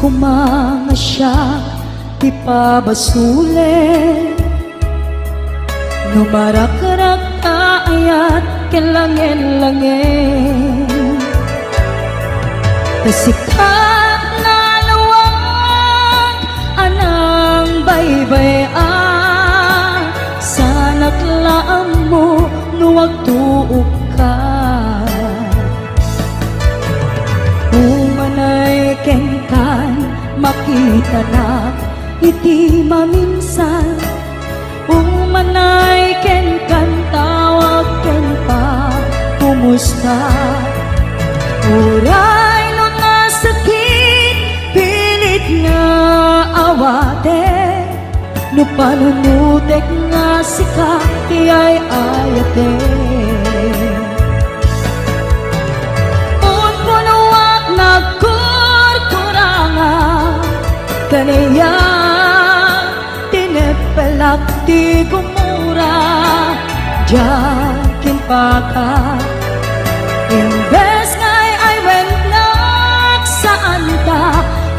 kumanga siya ipabasule numararak ayat kelangin-langin kasikat na lawag anang baybay-an sanak laam mo nuwag tuog ka umanay kengkan makita na iti maminsan umanay kengkan tawag ken pa kumusta uray no nasakit pilit nga awate no panunutek nga sika tiyay ayate unpunuak nagkurkuranga kaniya tinepelak ti gumura jakin paka imbes ngay ay wennak saan ta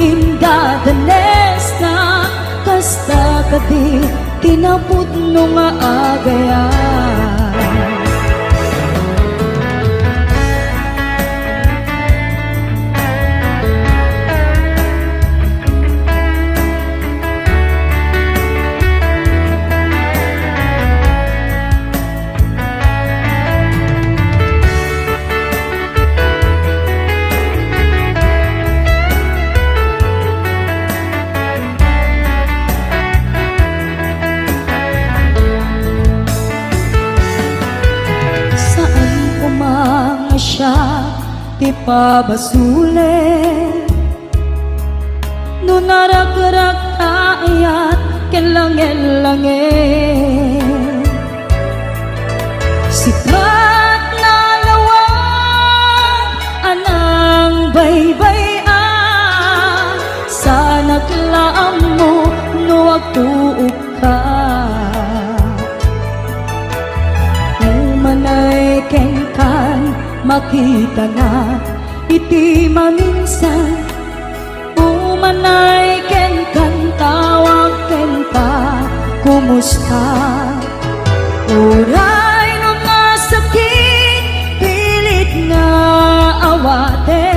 indadanes na kasta kadi tinaput no nga agayan siya ti pabasule no narak-rak ayat kelangin-langin sikat na lawag anang baybay-an sanak laam mo nuwag tuog ka umanay kengkan makita na iti maminsan umanay ken kan tawag ken pa kumusta uray no nasakit pilit nga awate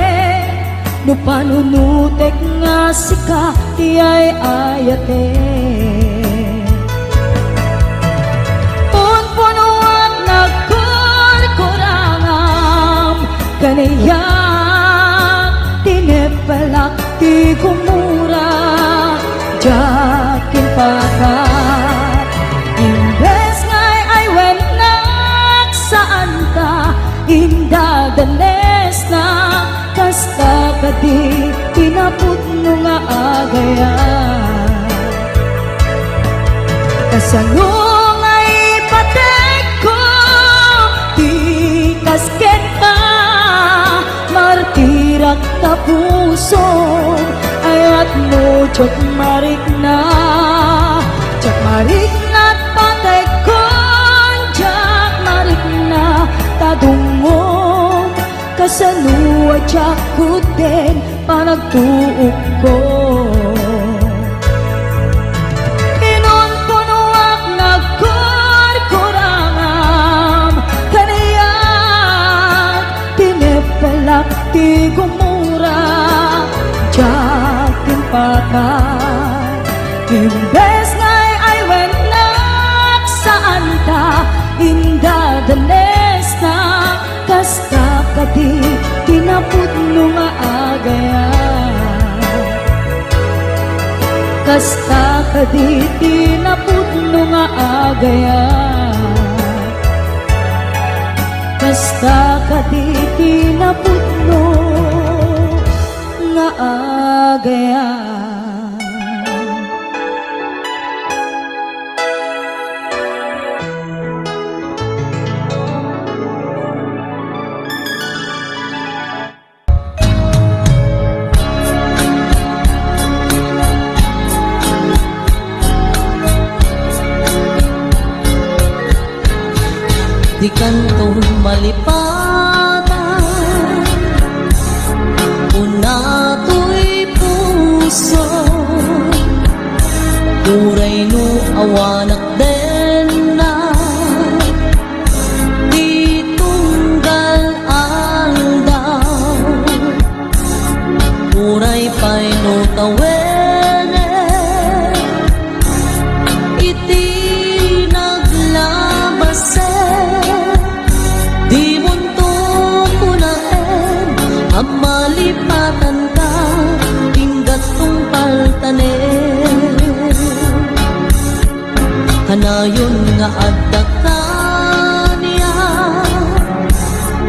no panunutek nga sika tiyay ayate kaniya tinepelak ti gumura jakin pakat imbes ngay ay wennak saan ta indadanes na kasta kadi tinaput no nga agayan kasanong ay patek ko ti kasken ka martirak ta puso ayat mo chok marik na patay kon jak marik na tadungom kasanua jak kuten panagtuog ko inunpunuak nagkurkurangam kaniyak tinepelak ti gumura jakin pakat imbes ngay ay wennak saan ta indadanes na kasta kadi tinaput no nga agayan kasta kadi tinaput no nga agayan kasta kadi tinaput no nga agayan di kantong malipatan una to'y puso awanak din na di tunggal aldaw uray pa'y no tawene iti naglabase di munto kunaen ang malipatan ka inggat tong paltanen kanayon nga adda ka niya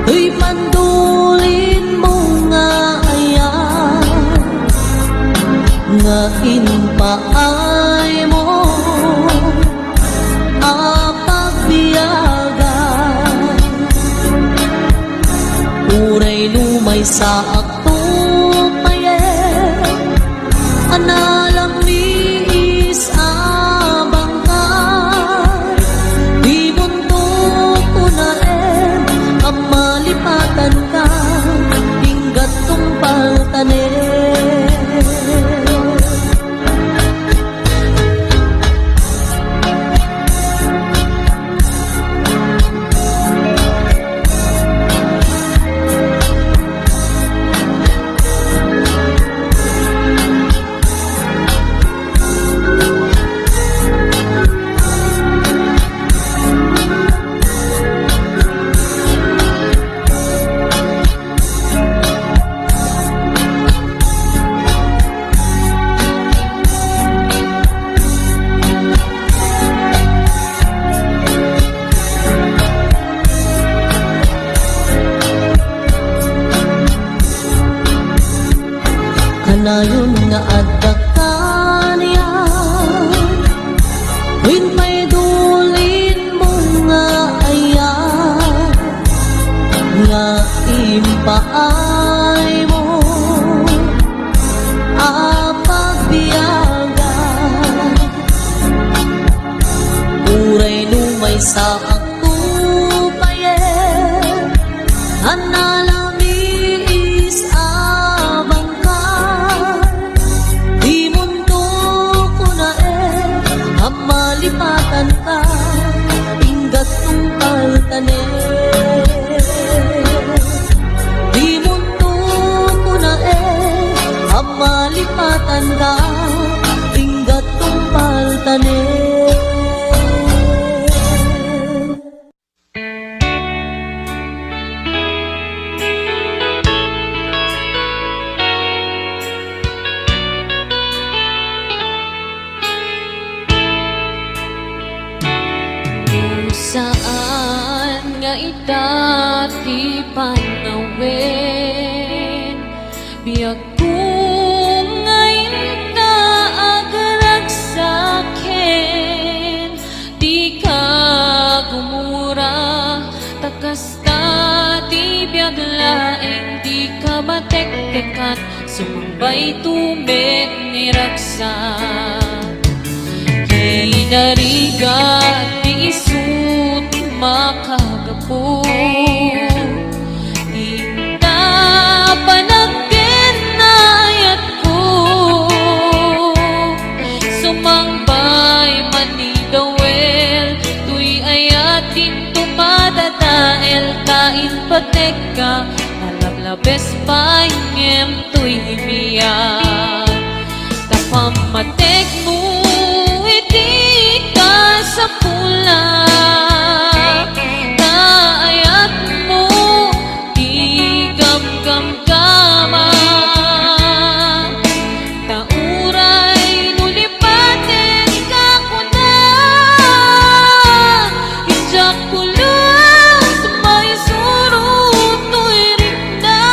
tuy pandulin mo nga aya nga inpaay mo apagbiyagan uray lumay sa akto payen analam ni is abang ka di mundo ko na ang malipatan ka hinggat tong paltanen kanayon nga adda ka niya win may dulin mo nga aya nga impaay mo apagbiyagan uray lumay sa ako payen analami is abang ka di mundo ko na ang malipatan ka inggat tong paltanen di mundo ko na ang malipatan ka inggat tong paltanen saan nga itati panawin biag kung ngayon ka agarag sa'kin di ka gumura takas ta di biag laeng di ka matek-tekat sumambay tumit ni raksak hinarigat di isut makagapo Inta panagkinayat ko Sumangbay manigawel Tuy ayatin tumadadael Kain patek ka Nalablabes pangem tuy himiyak Tapamatek mo Iti ka sa pula Naayat mo Di gam-gam-gama Tauray nulipatin ka ko na Hijak ko lang sa may surut To'y rinda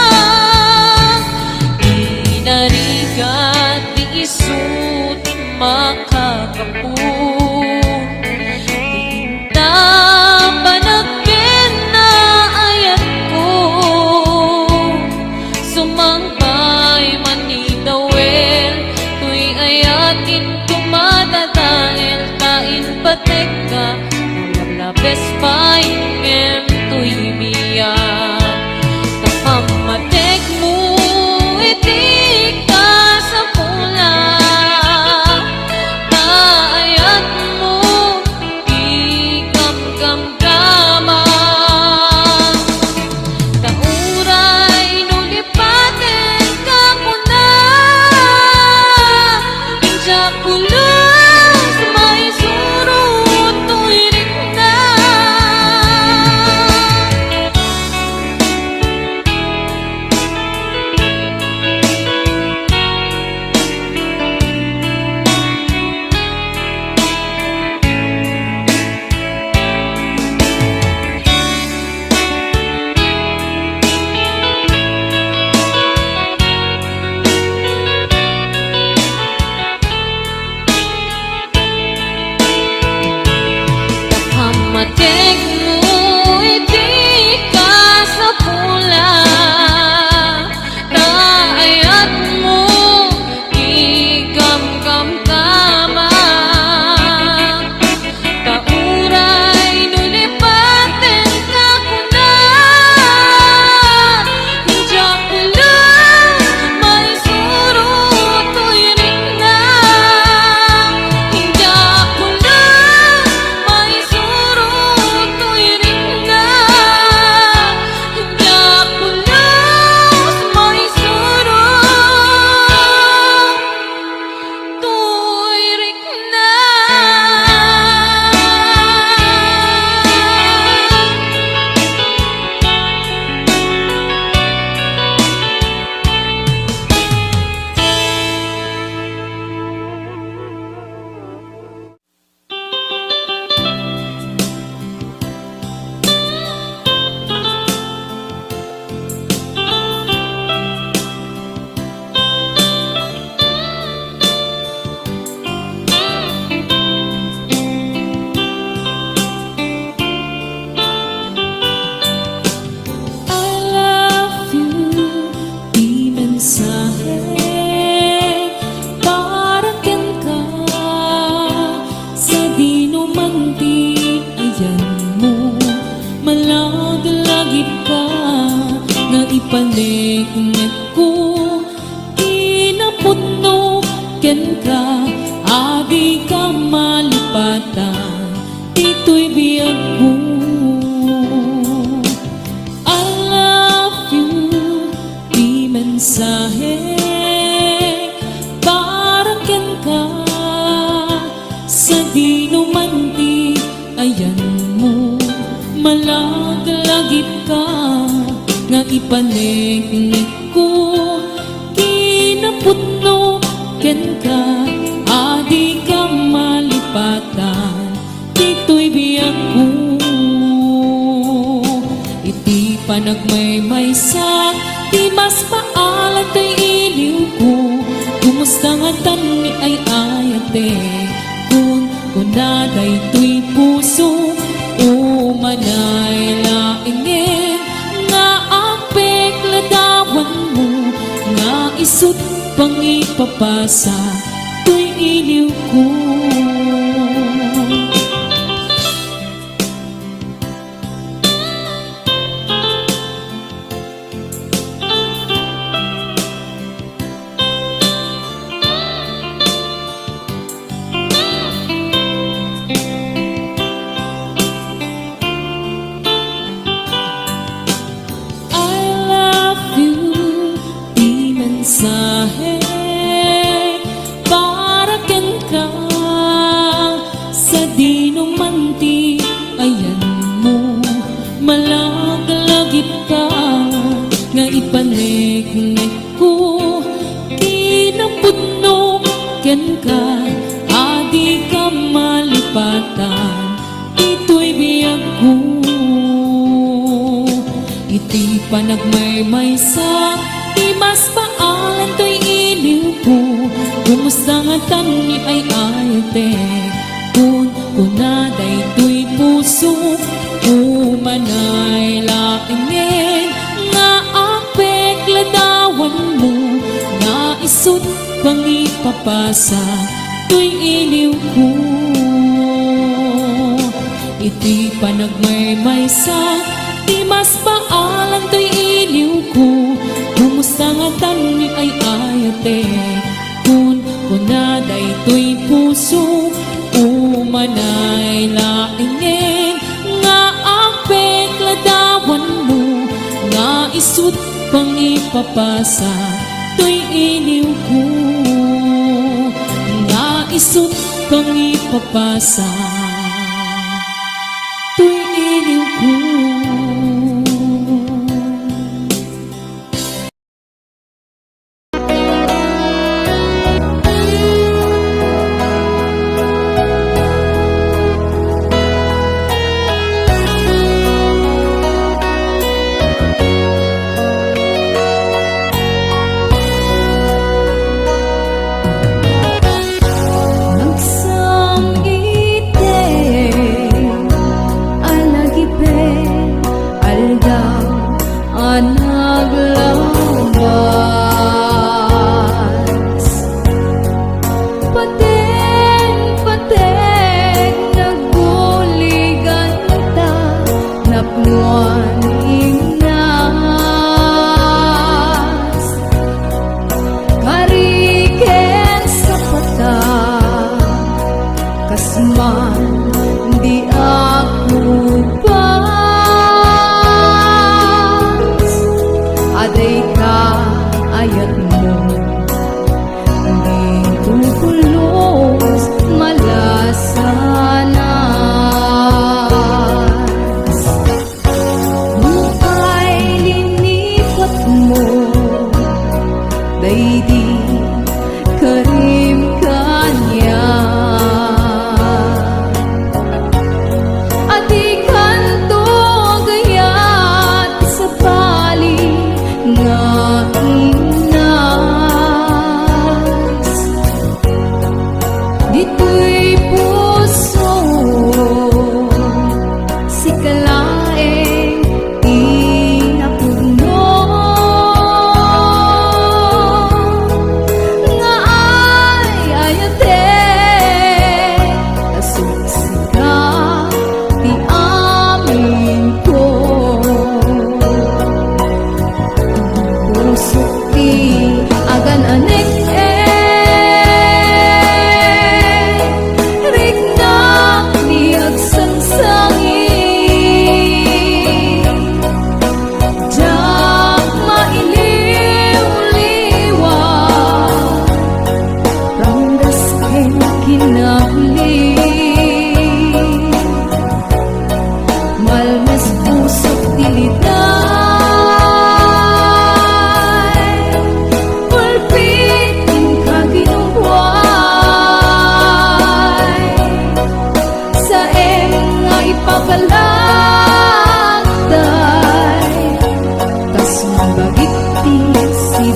Inarigat di isut makakapu Tinta panagpin na ayat ko Sumangpay manidawel Tuy ayatin tumadadael Kain patek ka Nalablabes pa'y tuy miyak Kapamatek mo iti ka sa pula Kaayat mo ken ka, adi ka malipatan, dito'y biyag ko. I love you, di mensahe, para ken ka, sa di numanti, ayan mo, malagalagip ka, nga ipanegnik ko, kinaputno, ken ka, adi ka malipatan, dito'y biyag ko. Iti panagmaymaysa, di mas paalat ay iliw ko, kumusta nga tani ay ayate, kun kunaday to'y puso, o manay laingin, nga apek ladawan mo, nga isut pang ipapasa, to'y iliw ko. Mensahe, para ken ka, sa di numanti, ayan mo, malagalagip ka, nga ipanegnek ko, kinapudno, ken ka, adi ka malipatan, dito'y biyag ko. Iti panagmaymaysa, di mas paalan to'y iliw ko, kumusta nga tani ay ayate, kun kunaday to'y puso, umanay laingin, nga apek ladawan mo, nga isut pang ipapasa, to'y iliw ko. Iti panagmaymaysa, di mas paalan to'y iliw ko, kumusta nga tani ay ayate, kun kunaday to'y puso, umanay laingin, nga apek ladawan mo, nga isut pang ipapasa, to'y iliw ko, nga isut pang ipapasa, to'y iliw ko. naglabas. Pateng-pateng nagbuligan ta, napnuan ingnas. Kariken sa pata, kasman di ako aday ka ayat mo, di tukulos malasanas. Bukay linipat mo, daydi karim kanya. Ati kanto gayat sa pali nga inas, dito'y puso si kalaeng inapuno.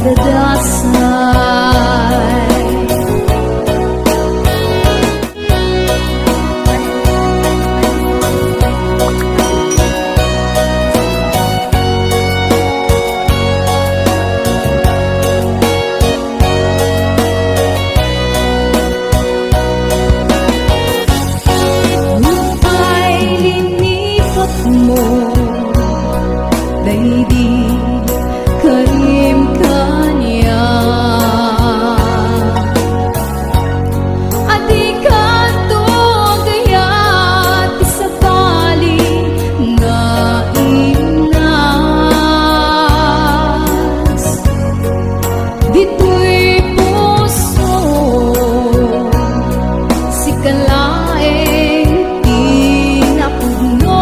dadasay. Daigdig karim kanya at ikanto gaya't sa tali na imnas dito'y puso si kalaeng tinapugno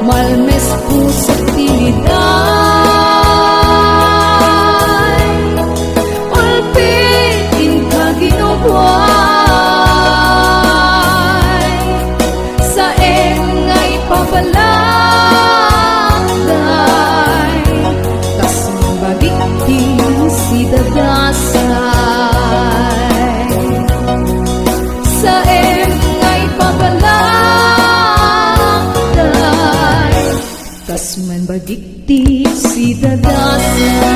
Malmes pusat tiliday ulpitin kaginubuay sa engay pabalagay kas mabagigting si dadasay sa engay pabalagay kas man bagikti si dadasay.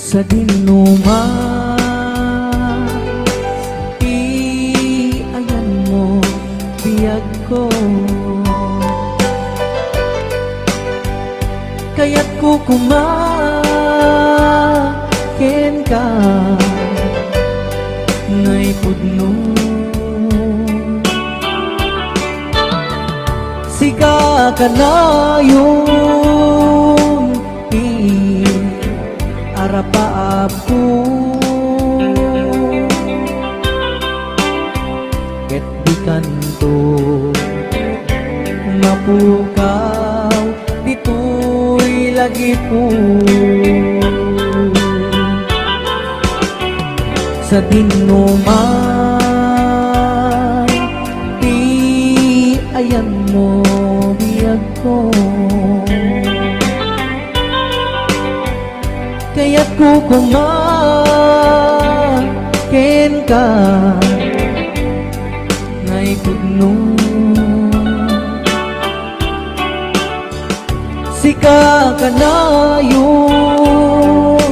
Sa dinuman iayan mo biyag ko kaya't ko kumaken ka ngay pudno siga ka na yung arapaap ko ket di kanto mapukaw dito'y lagi po sa dinuman ti ayan mo biyag ko kaya't ko kumaken ka ngay pudno sika ka na yung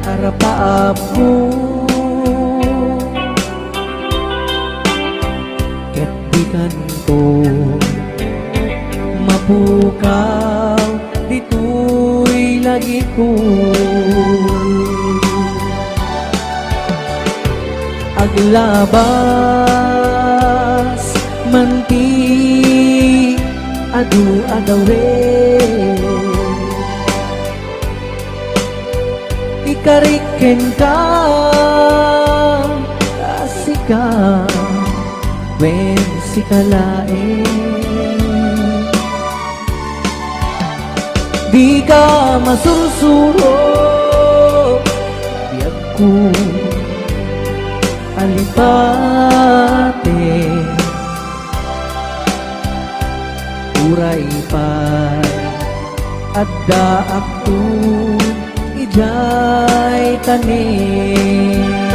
arapaap ko kanto mapukaw dito'y lagi ko aglabas manti adu agawe ikariken ka asika wen sikalae di ka masursuro biag ko alipate uray pay adda ako ijay tanim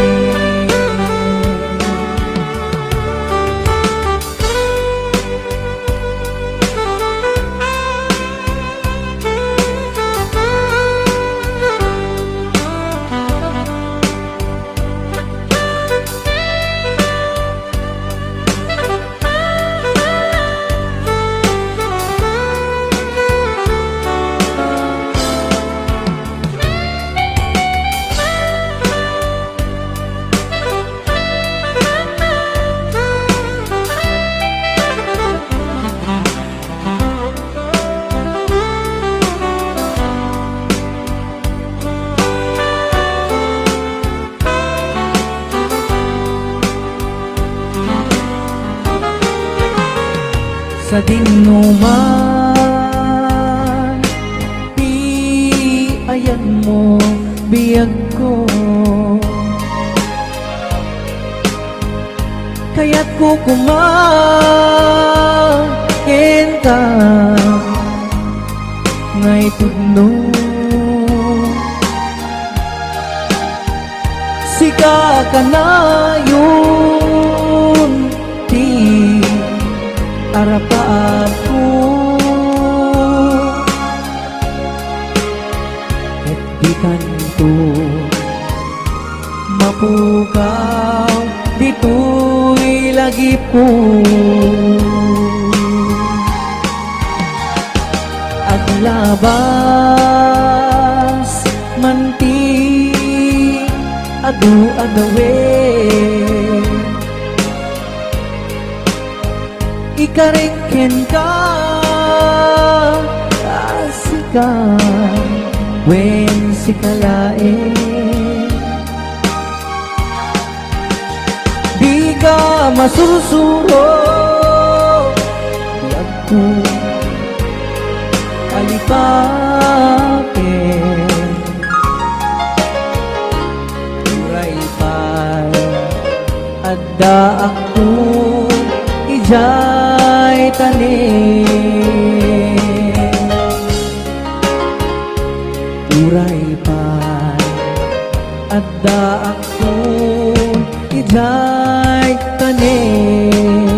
sa dinuman di ayan mo biyag ko kaya't ko kumain ka ngay tudno sika ka na yun di arapa ako at di kanto mapukaw dito'y lagi po aglabas manti adu adawe ikariken ka asika wen sikalae di ka masursuro biag ko alipake uray pay adda ako ijay tanim uray pay adda ako ijay tanim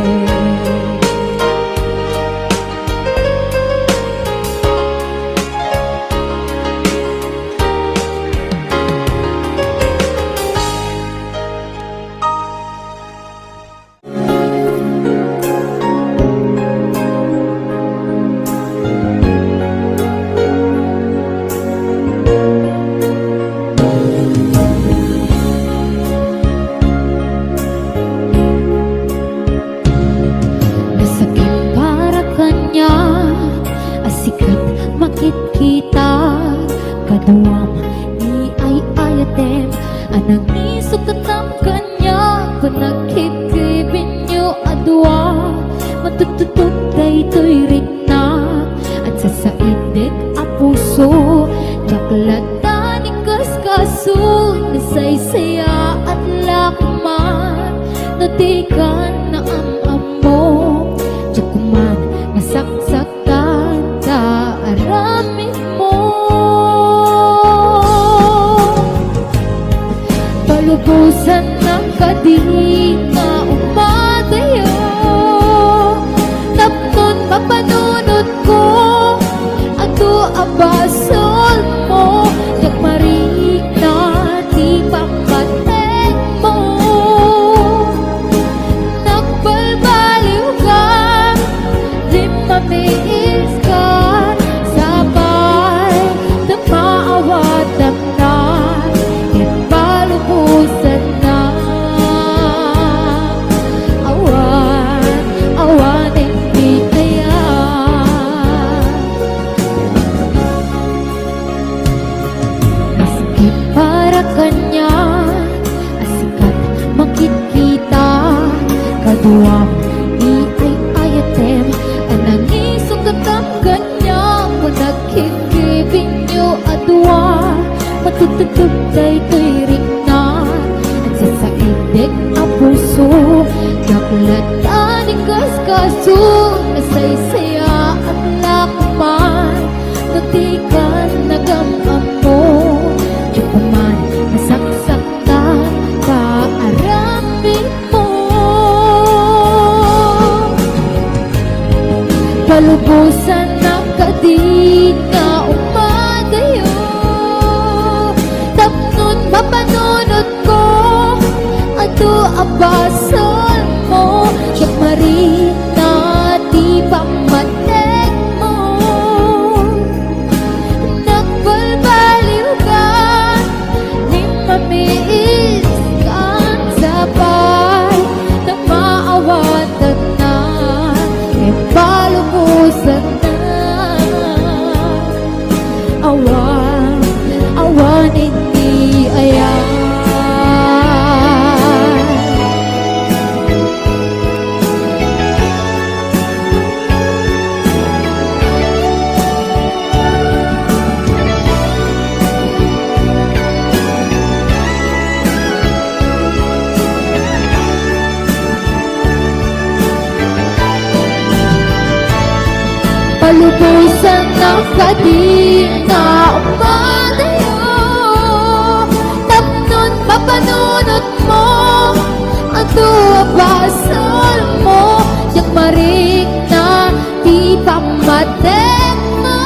Kaduam ni ay ayatem anang isukatam kanya panagkikibin nyo adwa matututok kay to'y rikna at sasaidik a puso kaklatan ni kaskaso nasaysaya at lakman natikan na ang amo tsukuman masaksakan ta aramin mo palubusan ng kadina umadayo tapnon mapanunod ko ato abasol mo nagmarik na di pampateng mo na kaso nasaysaya ang lakman natikan nagamam mo di pa man nasaksakan kaaramin mo palubusan ng kadit na umadayo tapnon mapanunod ko ato abasal mo siya marin na di pamatek mo nagbalbaliw ka di mamiis kan sabay na maawatan na e palubusan na awan hindi ayan palubusan ng kading na umadayo tapnon mapanunod mo ang tuwabasal mo yung marik na di pamatek mo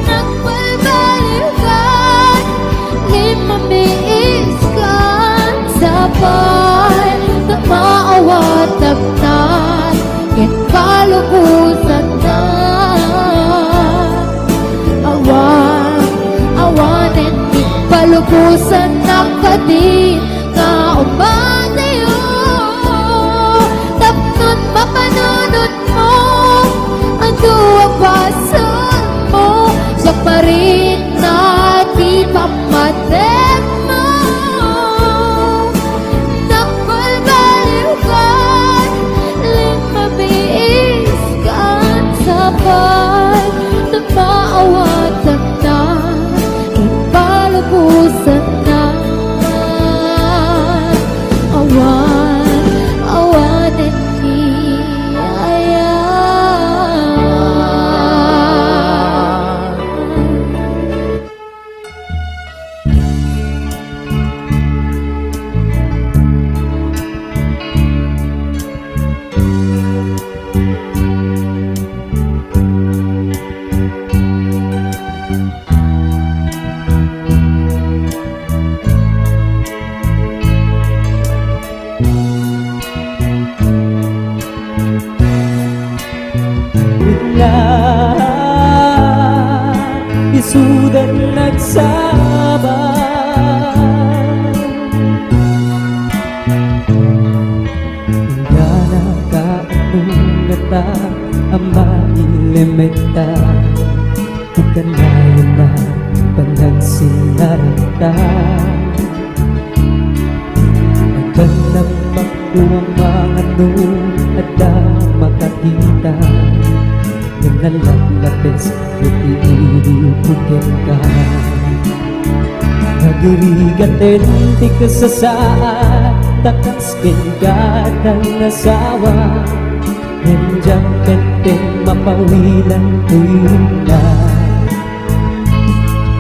nagbalbaliw ka limamiis kan sabay na maawatag na ket palubusan na awan hindi palubusan ng kadin na umadayo tapnon mapanunod mo ang tuwabasal mo siya pa rin na di pamatek mo nagbalbaliw ka limamiis kan sabay na maawatan na ipalubusan na awan hindi ayan bigla isudan nagsabay hingga nakaanungata ang mailimita ikanayon na panagsinarita nagbanang magkuwang mga at da makakita yung nalalapis itiibigin ka nagirigatin di ka sa saan takaskin ka ng nasawa nandiyan penting mapawilan tuwing na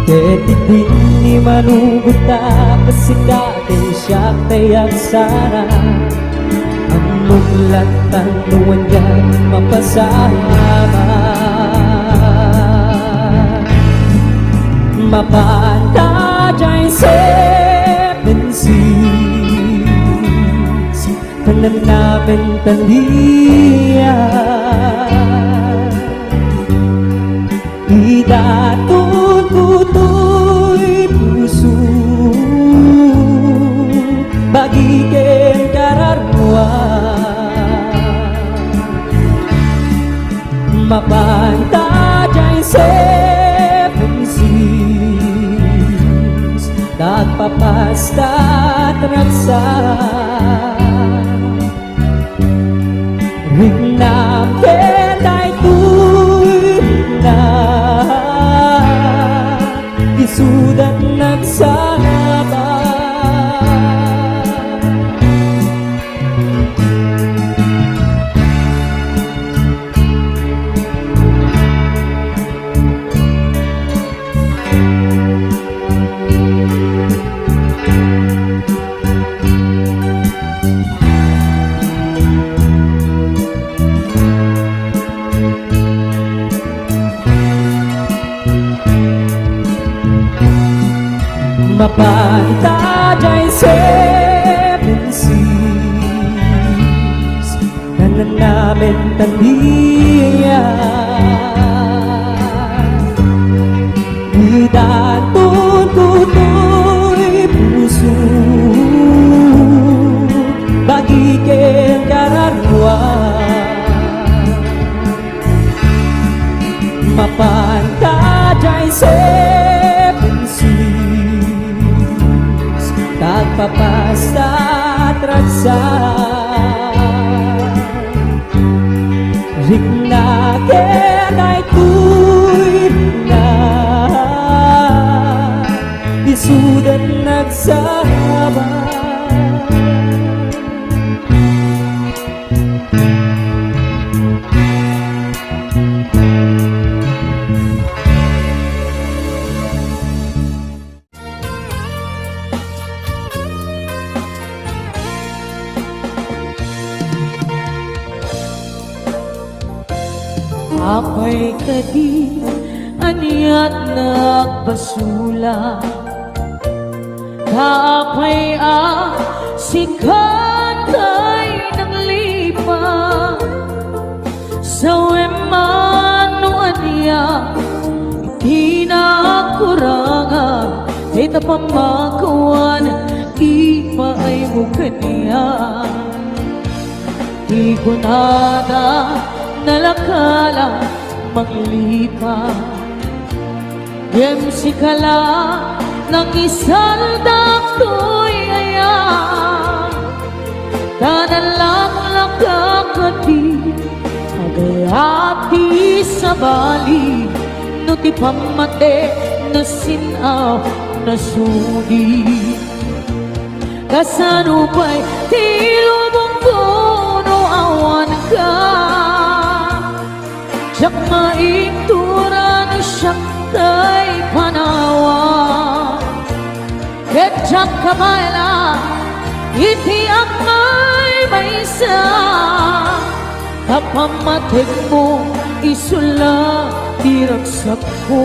Keti ni manuguta kasi dating siya tayag sana ang muglatan nuwan yan mapasama mapanta dyan 7 seas tanan namin tandiyan idatun kuto'y puso bagiken kararwa mapanta dyan 7 seas nagpapasta traksa Rignam keta'y na isudat nagsama Mapantadya seven seas na namin taliyan. Idatun tutoy puso bagikin kararwan. Mapantadya seven seas tagpapasta at ragsan. Riknakin ay tuwid na isudan nagsabay. Apay kadi aniat nagbasula, kaapay sikatay ng lipa, sa wemano aniya kinakuranga, ita pamakawan ipa ay mukaniya. Di ko nada nalakala maglipa, yem sikala ng isaldak to'y aya, tanalang lakakati agayati sa bali, no ti pamate na sinaw na sudi. Kasano pa'y tilubong ko no awan ka, siyak maiktura no siyak tay panawa. Ketjak kabaila iti ang may isa, kapamatig mo isula diragsak ko.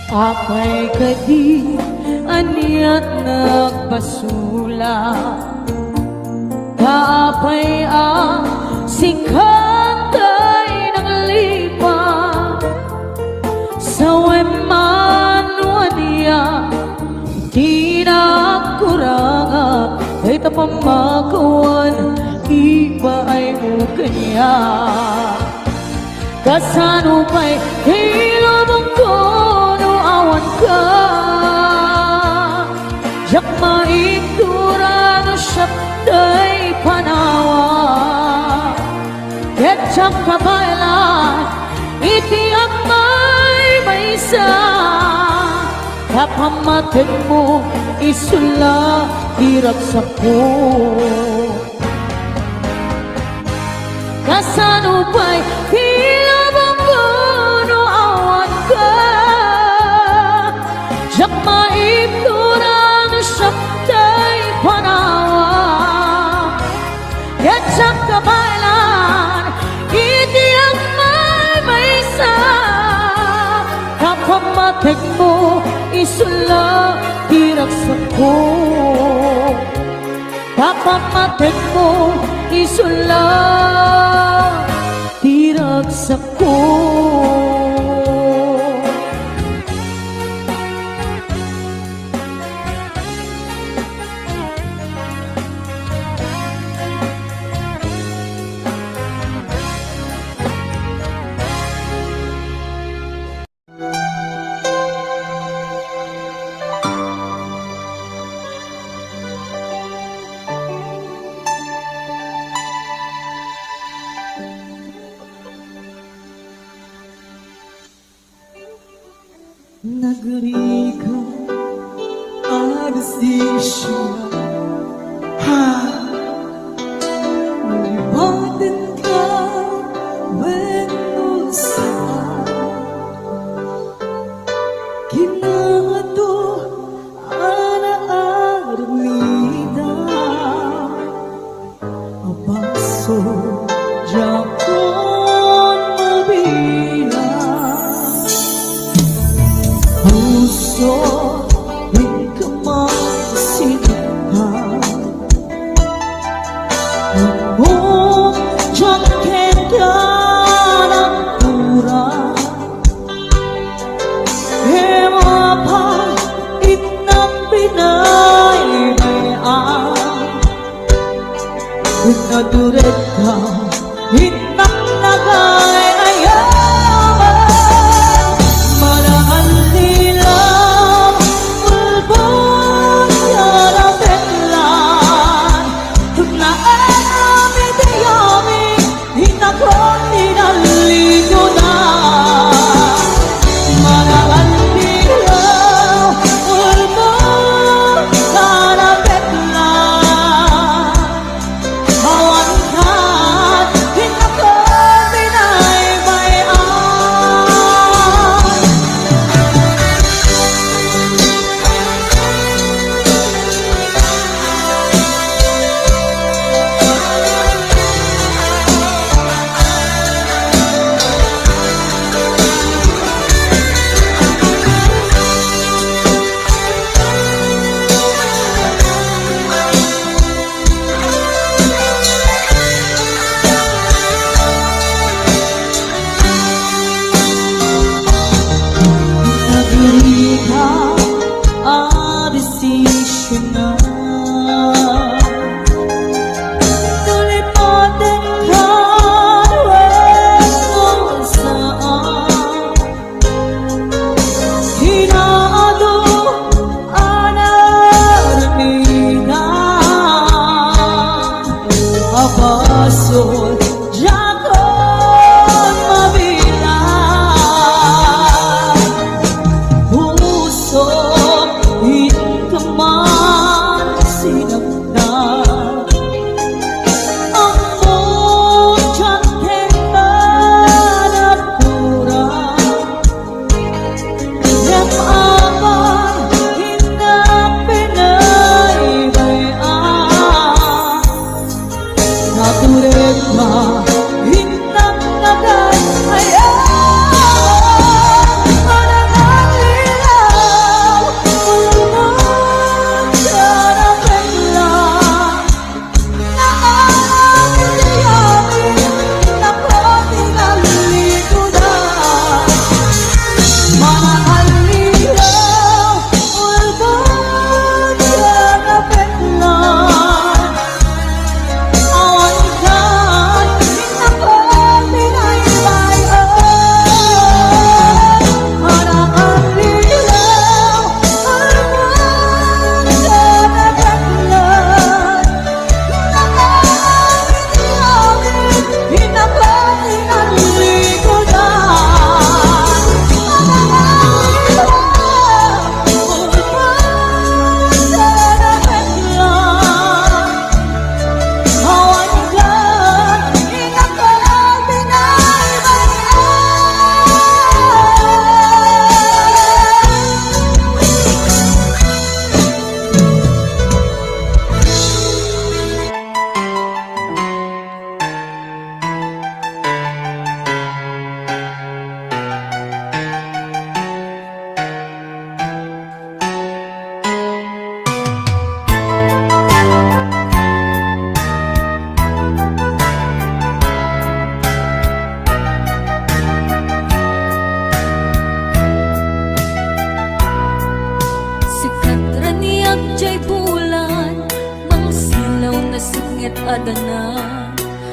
Apay kadi aniat nagpasula, kaapay sikatay ng lipa, sa wemano aniya kinakuranga, ay tapamakawan iba ay mukanya. Kasano pa'y hilabang ko no awan ka, yak maiktura no siyak tay panawa. Ketjak kabailan iti ang may isa, kapamatig mo isula diragsak ko. Kasano pa'y hilabang ko no awan ka, siyak maiktura no siyak tay panawa. Ketjak kabailan iti ang may isa, kapamatig mo isula diragsak ko. Kapamatig mo isula diragsak ko. Naduret ka, hinak nagay ayaman. Marahal nilang ulbon yarapin lang. Naami tiyami, hinakon ninaligo na. Marahal nilang ulbon yarapin lang. Hawan kat, hinakon binaybayan. Nagirika ang desisyon na tulipatin ka kung saan hinaado ang naramigan. Apasol Jakon mabilang puso hinkaman sinagdan. Ang mudyang himban at kurang yang aman hinang pinaybayan. Natuloy ka, hinang nagay ayaw. Mananang ilaw, ulunod yarapin lang. Naaamin yamin, nako't inaligo na. Mahal nilaw, ulbon yarapin lang. Awan kat, hinakon binaybayan. Marahal nilaw, ulbon yarapin lang. Naaamin yamin, hinakon inaligo na. Sikat raniyag jay bulan, mang silaw na singit adana.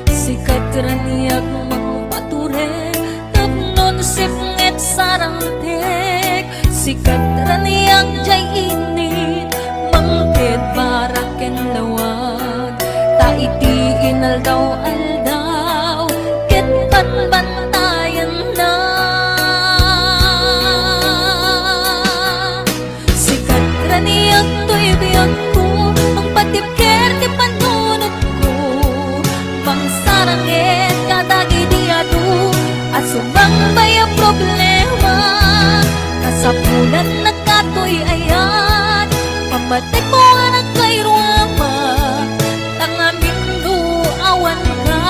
Sikat raniyag mang pature, tapnon singit sarangtek. Sikat raniyag jay init, mang ked baraken lawag. Taiti inaldaw-aldaw, ket banbantayan na. Sikat raniyag to'y biyag ko, ang patipker ti panunod ko. Bang sarangit kadagi diado, at sumambay ang problema. Kasapulan nagkatoy ayan, pambatik mo anak kay ruama. Tangamin do awan ka,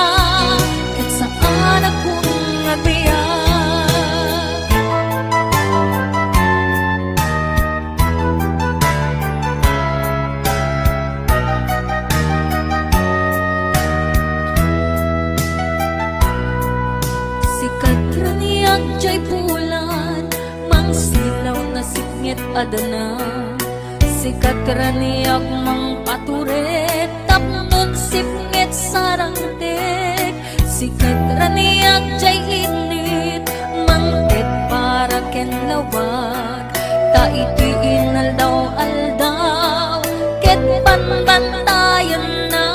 ket saan akong nagbiyak. Sikat raniyag jay bulan, mang silaw na singit adana. Sikat raniyag mang pature, tapnon singit sarang dek sikat raniyak jay init mangket para ken lawag ta iti inaldaw aldaw ket panbantayan na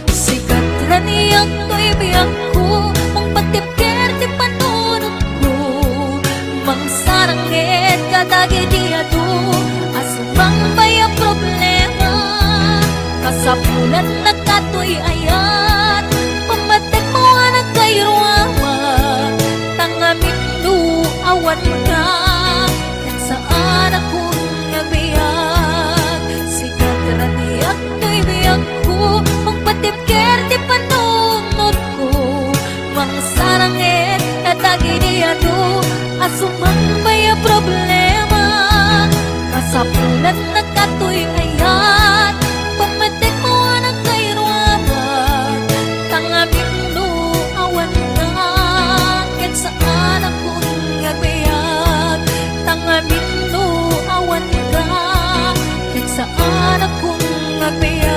sikat raniyak to'y biyak ko mang patipker ti panunod ko mang sarangit kadagi di ato asumang baya problema kasapulan na kato'y ayat pamatek mo anak kayo awan tangamit do awan ka nagsaan akong nabiyag sikat raniyak to'y biyak ko magpatipker di panunod ko mang sarangit kadagi di ato asumang baya problema kasapulan na kato'y ayat pamatek mo anak kayo awan tangamit do awan ka ket saan akong nabiyag tangamit do awan ka ket saan akong nabiyag.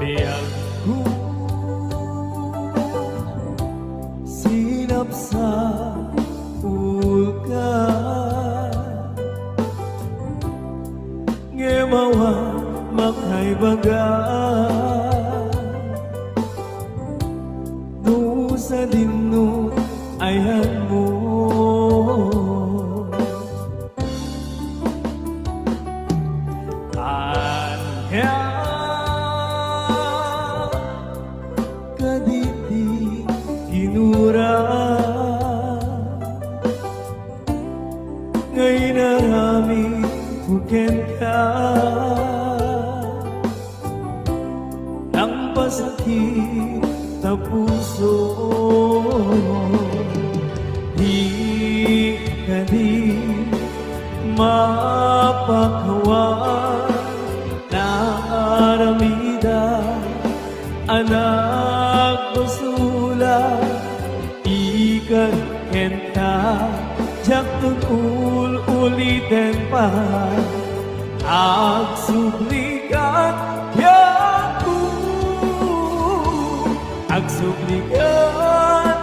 Biyak ko sinap sa ulka ngemawa makay baga no sa dinut ayan mo kaditi inura ngay narami buken ka ang pasakit na puso di ka di mapakawan na aramida anak basula ikan kenta jak tunul uliten pa agsublikan yaku agsublikan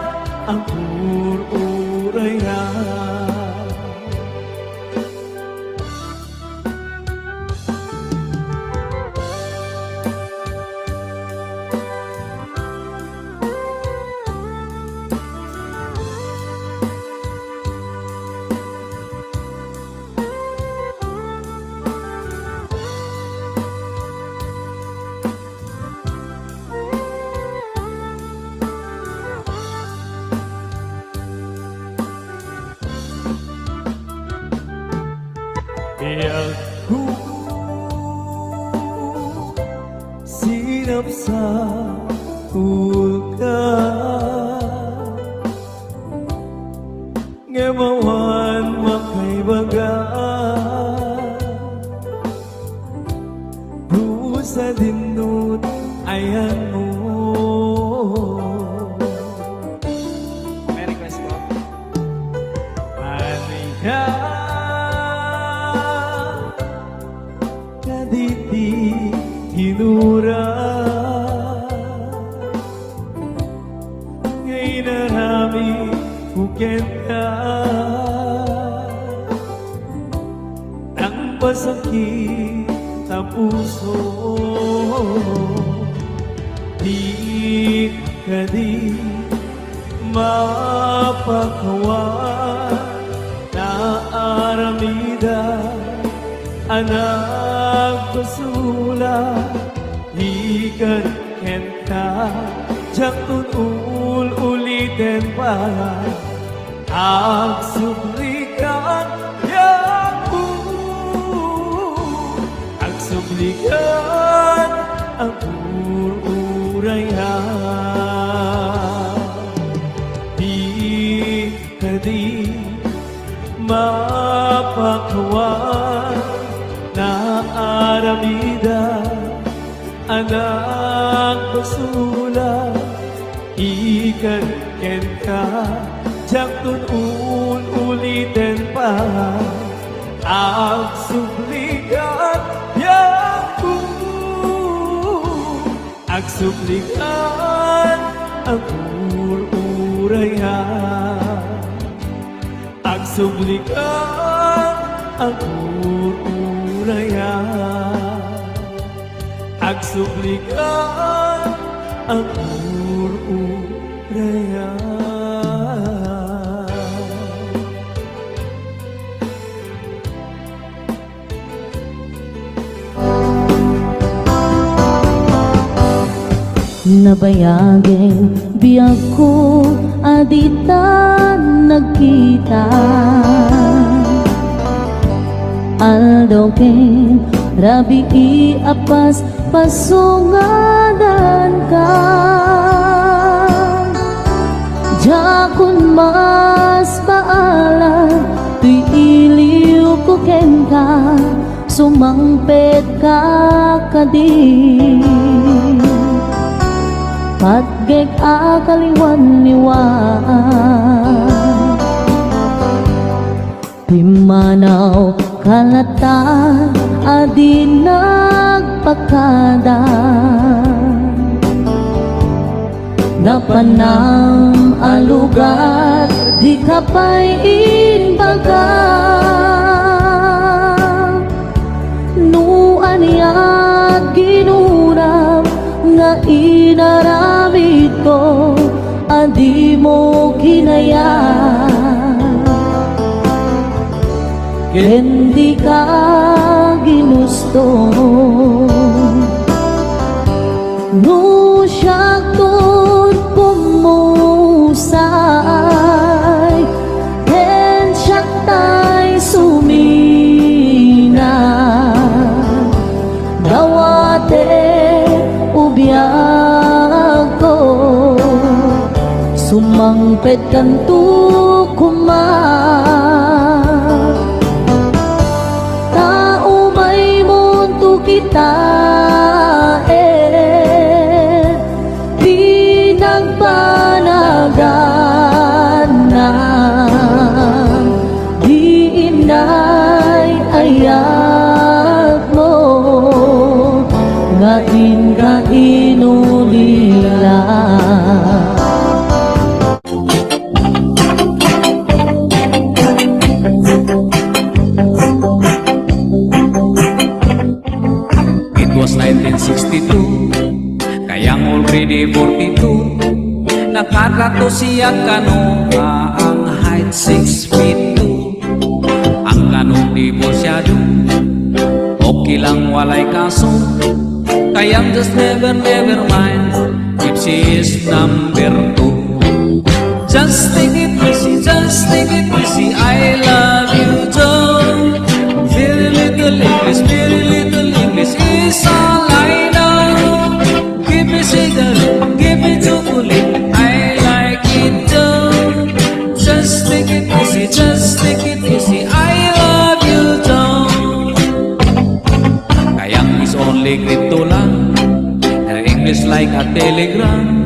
ang ururayan biyak ko sinap sa ulka ngemawan makay baga sa dinut ayan mo. May request po? Manika kaditi hinura ngay narami buken ka ang pasakit sa puso di ka di mapakawan na aramida anak basula ikan kenta jak tunul ulitin pa agsublikan yaku agsublikan ang ururayan. Di ka di mapakawan na aramida, anak basula, ikan ken ka, jak tunun ulitin pa, ang suplikat yaku, ang suplikat ang ururayan, ang suplikat ang ururayan, ang suplikat ang ururayan. Nabayagin biyag ko adita nagkita, aldokin rabi apas pasungadan ka, jakun mas paalan tuy iliw ko ken ka, sumangpet ka kadi, patgek akaliwan-liwan, pimanaw kalata adi nagpakada, napanam alugar di kapay inbaga, nu aniag ginurang nga inaramid ko, adi mo kinaya, hindi ka ginusto, no siya ton pumusay, and siya tay sumina, dawate ubiyag ko, sumangpet kanto kumat, tao may munto kita pinagpanaganan, di inay ayat mo, nga inulila. It was 1962, kayang already 42, nakarato siya kano nga ang height 6 feet 2. Ang kanong di porsyado, okay lang walay kaso, kayang just never mind if she is number 2. Just take it easy, just take it easy, I love you Joe. Very little English is all I know. Give me cigarette, give me chocolate, I like it Joe. Just take it easy, just take it easy, I love you Joe. Kayang is only grade 2 lang, her English like a telegram.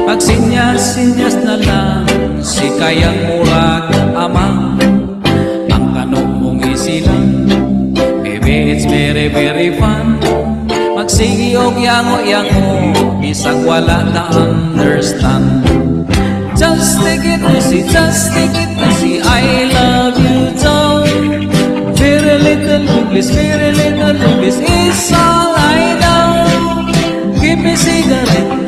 Pag sinyas na lang, si kayang murag ama. Ang tanong mong easy lang, baby it's very fun. Magsigi og yango-yango, isang wala na understand. Just take it easy, just take it easy, I love you Joe. Very little English is all I know. Give me cigarette,